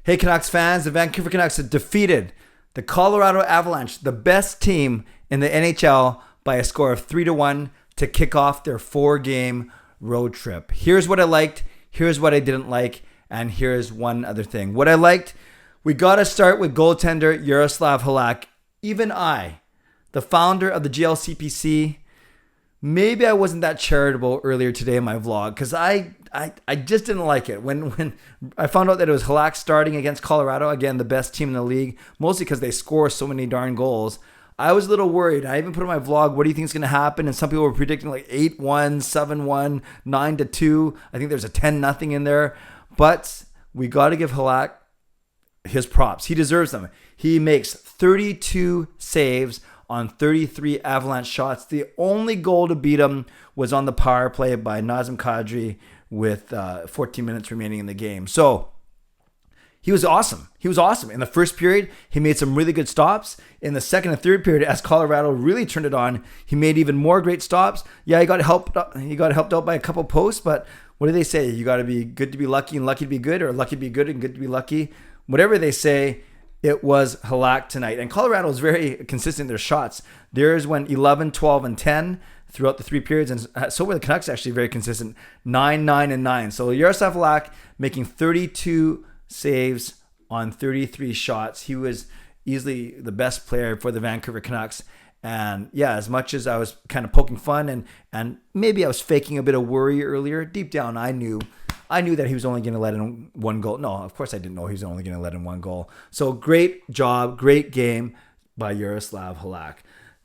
Hey Canucks fans, the Vancouver Canucks have defeated the Colorado Avalanche, the best team in the NHL, by a score of 3-1 to kick off their 4-game road trip. Here's what I liked, here's what I didn't like, and here's one other thing. What I liked, we got to start with goaltender Jaroslav Halak. Even I, the founder of the GLCPC, maybe I wasn't that charitable earlier today in my vlog because I just didn't like it. When I found out that it was Halak starting against Colorado, again, the best team in the league, mostly because they score so many darn goals, I was a little worried. I even put in my vlog, what do you think is going to happen? And some people were predicting like 8-1, 7-1, 9-2. I think there's a 10-0 in there. But we got to give Halak his props. He deserves them. He makes 32 saves on 33 Avalanche shots. The only goal to beat him was on the power play by Nazem Kadri with 14 minutes remaining in the game. So he was awesome. He was awesome. In the first period, he made some really good stops. In the second and third period, as Colorado really turned it on, he made even more great stops. Yeah, he got helped out by a couple posts, but what do they say? You got to be good to be lucky and lucky to be good, or lucky to be good and good to be lucky. Whatever they say, it was Halak tonight. And Colorado was very consistent in their shots. Theirs went 11, 12, and 10 throughout the 3 periods. And so were the Canucks, actually very consistent. 9, 9, and 9. So Jaroslav Halak making 32 saves on 33 shots. He was easily the best player for the Vancouver Canucks. And yeah, as much as I was kind of poking fun and maybe I was faking a bit of worry earlier, deep down I knew that he was only going to let in 1 goal. No, of course I didn't know he was only going to let in 1 goal. So great job, great game by Jaroslav Halak.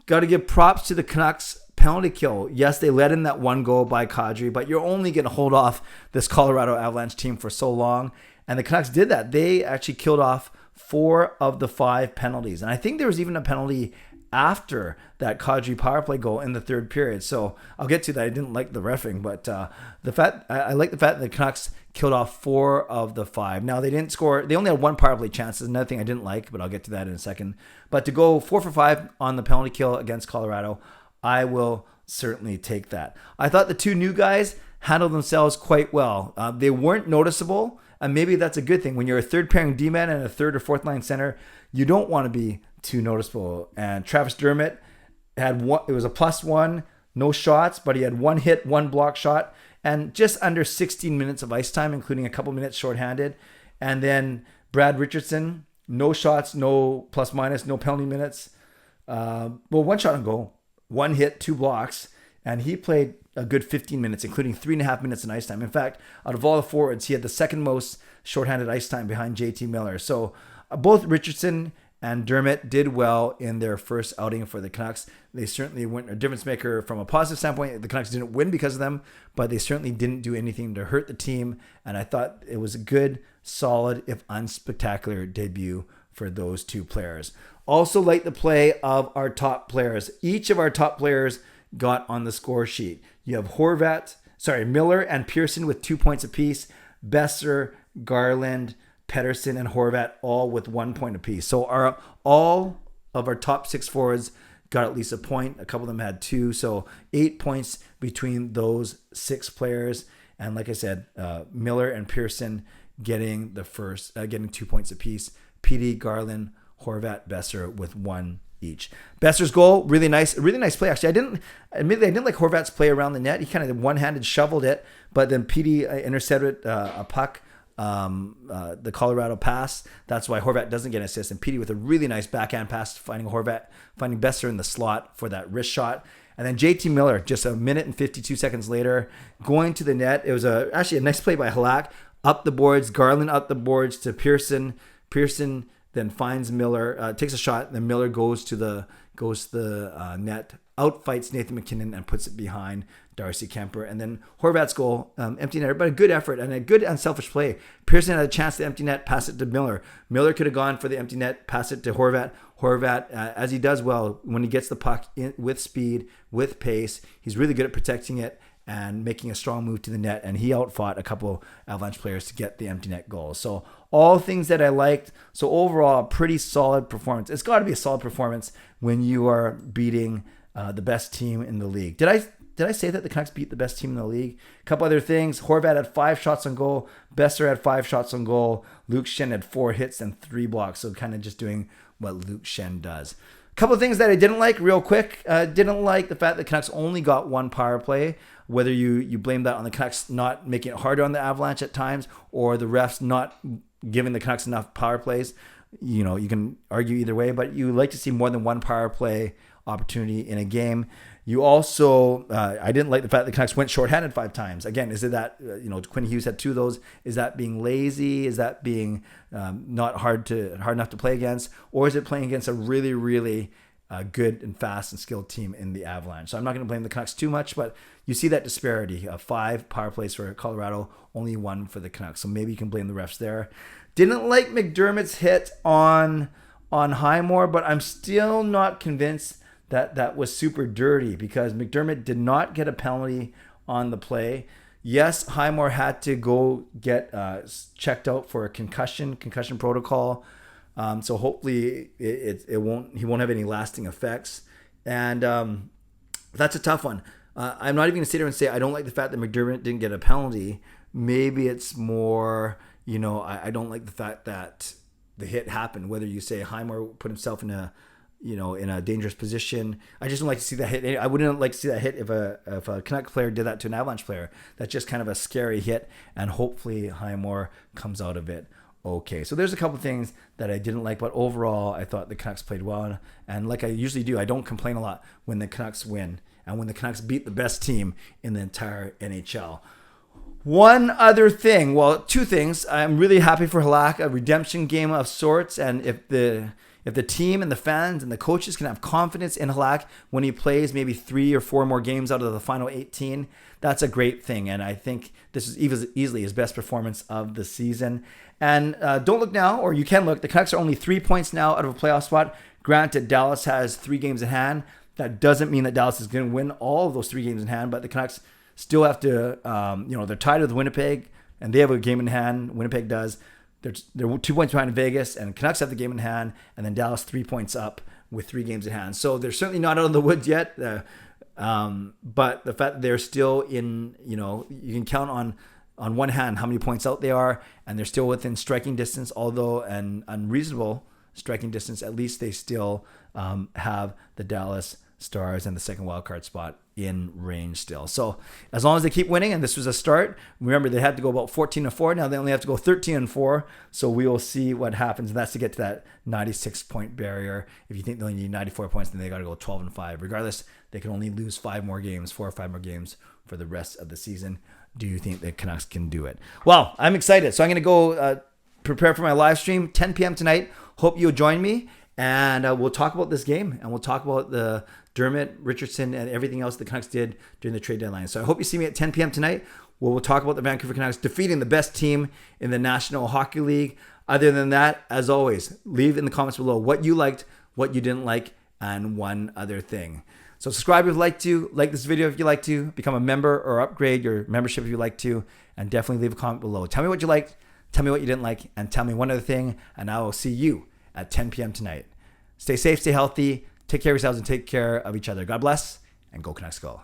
Got to give props to the Canucks penalty kill. Yes, they let in that 1 goal by Kadri, but you're only going to hold off this Colorado Avalanche team for so long. And the Canucks did that. They actually killed off 4 of the 5 penalties. And I think there was even a penalty after that Kadri power play goal in the 3rd period. So I'll get to that. I didn't like the reffing, but I like the fact that the Canucks killed off 4 of the 5. Now they didn't score. They only had 1 power play chance. That's another thing I didn't like, but I'll get to that in a second. But to go 4 for 5 on the penalty kill against Colorado, I will certainly take that. I thought the 2 new guys handled themselves quite well. They weren't noticeable, and maybe that's a good thing. When you're a 3rd pairing D-man and a 3rd or 4th line center, you don't want to be too noticeable. And Travis Dermott had one. It was a +1, no shots, but he had 1 hit, 1 block shot, and just under 16 minutes of ice time, including a couple minutes shorthanded. And then Brad Richardson, no shots, no plus-minus, no penalty minutes. 1 shot on goal, 1 hit, 2 blocks, and he played a good 15 minutes, including 3.5 minutes in ice time. In fact, out of all the forwards, he had the 2nd most shorthanded ice time behind JT Miller. So both Richardson and Dermott did well in their first outing for the Canucks. They certainly weren't a difference maker from a positive standpoint. The Canucks didn't win because of them, but they certainly didn't do anything to hurt the team. And I thought it was a good, solid, if unspectacular debut for those 2 players. Also like the play of our top players. Each of our top players got on the score sheet. You have Miller and Pearson with 2 points apiece. Besser, Garland, Pettersson, and Horvat all with 1 point apiece. So all of our top 6 forwards got at least a point. A couple of them had 2. So 8 points between those 6 players. And like I said, Miller and Pearson getting 2 points apiece. PD, Garland, Horvat, Besser with 1 each. Besser's goal, really nice play. Actually, I didn't like Horvat's play around the net. He kind of one-handed shoveled it, but then PD intercepted a puck, the Colorado pass. That's why Horvat doesn't get an assist. And PD with a really nice backhand pass, finding Besser in the slot for that wrist shot. And then JT Miller, just a minute and 52 seconds later, going to the net. It was actually a nice play by Halak, up the boards, Garland up the boards to Pearson. Pearson then finds Miller, takes a shot, then Miller goes to the net, outfights Nathan McKinnon and puts it behind Darcy Kemper. And then Horvat's goal, empty net, but a good effort and a good unselfish play. Pearson had a chance to empty net, pass it to Miller. Miller could have gone for the empty net, pass it to Horvat. Horvat, as he does well, when he gets the puck with speed, with pace, he's really good at protecting it and making a strong move to the net, and he outfought a couple Avalanche players to get the empty net goal. So all things that I liked. So overall, a pretty solid performance. It's got to be a solid performance when you are beating the best team in the league. Did did I say that the Canucks beat the best team in the league? A couple other things. Horvat had 5 shots on goal. Besser had 5 shots on goal. Luke Schenn had 4 hits and 3 blocks. So kind of just doing what Luke Schenn does. A couple of things that I didn't like real quick. Didn't like the fact that the Canucks only got 1 power play. Whether you blame that on the Canucks not making it harder on the Avalanche at times or the refs not giving the Canucks enough power plays. You can argue either way, but you like to see more than 1 power play opportunity in a game. You also, I didn't like the fact that the Canucks went shorthanded 5 times. Again, is it that, Quinn Hughes had 2 of those? Is that being lazy? Is that being not hard enough to play against? Or is it playing against a really, really good and fast and skilled team in the Avalanche? So I'm not going to blame the Canucks too much, but you see that disparity of 5 power plays for Colorado, only 1 for the Canucks. So maybe you can blame the refs there. Didn't like McDermott's hit on Highmore, but I'm still not convinced that was super dirty because McDermott did not get a penalty on the play. Yes, Highmore had to go get checked out for a concussion protocol. So hopefully he won't have any lasting effects. And that's a tough one. I'm not even going to sit here and say I don't like the fact that McDermott didn't get a penalty. Maybe it's more, I don't like the fact that the hit happened. Whether you say Highmore put himself in a dangerous position. I just don't like to see that hit. I wouldn't like to see that hit if a Canuck player did that to an Avalanche player. That's just kind of a scary hit, and hopefully Highmore comes out of it okay. So there's a couple things that I didn't like, but overall I thought the Canucks played well. And like I usually do, I don't complain a lot when the Canucks win and when the Canucks beat the best team in the entire NHL. One other thing, well, 2 things. I'm really happy for Halak, a redemption game of sorts, and if the team and the fans and the coaches can have confidence in Halak when he plays maybe 3 or 4 more games out of the final 18, that's a great thing. And I think this is easily his best performance of the season. And don't look now, or you can look. The Canucks are only 3 points now out of a playoff spot. Granted, Dallas has 3 games in hand. That doesn't mean that Dallas is going to win all of those 3 games in hand, but the Canucks still have to, they're tied with Winnipeg, and they have a game in hand. Winnipeg does. They're 2 points behind Vegas, and Canucks have the game in hand, and then Dallas 3 points up with 3 games in hand. So they're certainly not out of the woods yet. But the fact that they're still in, you can count on one hand how many points out they are, and they're still within striking distance, although an unreasonable striking distance. At least they still have the Dallas Stars and the second wildcard spot in range still. So as long as they keep winning, and this was a start, remember they had to go about 14-4. Now they only have to go 13-4. So we will see what happens. And that's to get to that 96-point barrier. If you think they only need 94 points, then they got to go 12-5. Regardless, they can only lose 4 or 5 more games for the rest of the season. Do you think the Canucks can do it? Well, I'm excited. So I'm going to go prepare for my live stream 10 p.m. tonight. Hope you'll join me. And we'll talk about this game, and we'll talk about the Dermott, Richardson, and everything else the Canucks did during the trade deadline. So I hope you see me at 10 p.m. tonight, where we'll talk about the Vancouver Canucks defeating the best team in the National Hockey League. Other than that, as always, leave in the comments below what you liked, what you didn't like, and one other thing. So subscribe if you'd like to, like this video if you'd like to, become a member or upgrade your membership if you'd like to, and definitely leave a comment below. Tell me what you liked, tell me what you didn't like, and tell me one other thing, and I will see you at 10 p.m. tonight. Stay safe, stay healthy, take care of yourselves, and take care of each other. God bless, and go Canucks go.